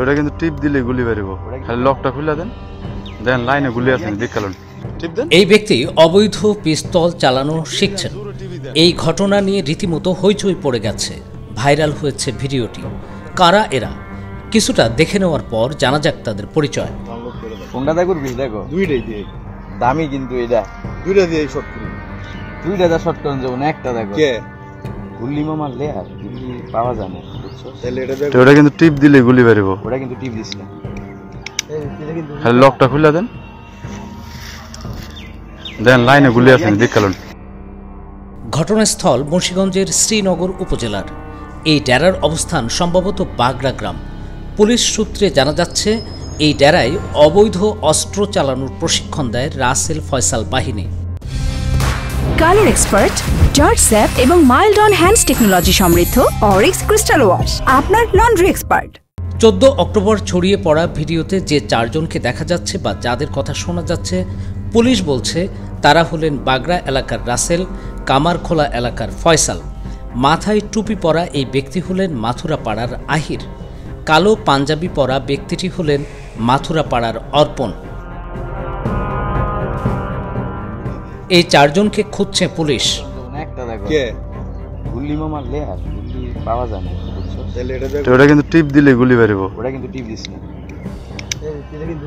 ওটা কিন্তু টিপ দিলে গুলি বেরিব, খালি লকটা খুলে দেন, দেন লাইনে গুলি আছে দেখালুন। এই ব্যক্তি অবৈধ পিস্তল চালানো শিখছেন। এই ঘটনা নিয়ে রীতিমতো হইচই পড়ে গেছে, ভাইরাল হয়েছে ভিডিওটি। কারা এরা কিছুটা দেখে নেওয়ার পর জানা যাক তাদের পরিচয়। কোনটা দেখো দেখো দুইটাই দিয়ে দামি, কিন্তু এটা দুইটা দিয়ে শর্ট করি, দুইটা যা শর্ট করেন যেমন একটা দেখো কে গুলি মারলে আর গুলি পাওয়া যায় না, বুঝছো? তাহলে এটা দেখো, ওটা কিন্তু টিপ দিলে গুলি বেরিব, ওটা কিন্তু টিপ দিস না, খালি লকটা খুলে দেন, দেন লাইনে গুলি আছে দেখালুন। ঘটনাস্থল মুন্সিগঞ্জের শ্রীনগর উপজেলার। এই ডেরার অবস্থান সম্ভবত বাগড়া গ্রাম। পুলিশ সূত্রে জানা যাচ্ছে এই ডেরায় অবৈধ অস্ত্র চালানোর প্রশিক্ষণ দেয় রাসেল ফয়সাল বাহিনী। কালার এক্সপার্ট, জর্জ স্যাপ এবং মাইল্ড অন হ্যান্ডস টেকনোলজি সমৃদ্ধ অরিক্স ক্রিস্টাল ওয়াশ আপনার লন্ড্রি এক্সপার্ট। 14 অক্টোবর ছড়িয়ে পড়া ভিডিওতে যে চারজনকে দেখা যাচ্ছে বা যাদের কথা শোনা যাচ্ছে, পুলিশ বলছে তারা হলেন বাগড়া এলাকার রাসেল, কামারখোলা এলাকার ফয়সাল। মাথায় টুপি পরা এই ব্যক্তি হলেন মাথুরাপাড়ার আহির। কালো পাঞ্জাবি পরা ব্যক্তিটি হলেন মাথুরাপাড়ার অর্পণ। এই চারজনকে খুঁজছে পুলিশ। একটা দেখো কে গুলি মারলে আর গুলি পাওয়া যায় না, বুঝছো? তাহলে এটা দেখো, ওটা কিন্তু টিপ দিলে গুলি বেরিব, ওটা কিন্তু টিপ দিস না,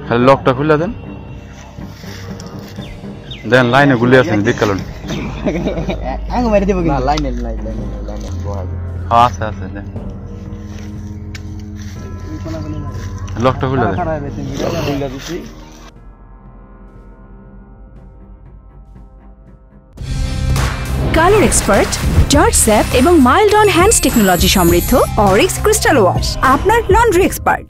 খালি লকটা খুলে দেন, দেন লাইনে গুলি আছে দেখালুন। আঙ্গ মারি দেব কিন্তু লাইনে লাইনে বহাবে। হ্যাঁ আছে আছে, দেন লকটা খুলে দেন। কালার এক্সপার্ট, জর্জ স্যাপ এবং মাইল্ড অন হ্যান্ডস টেকনোলজি সমৃদ্ধ অরিক্স ক্রিস্টাল ওয়াশ আপনার লন্ড্রি এক্সপার্ট।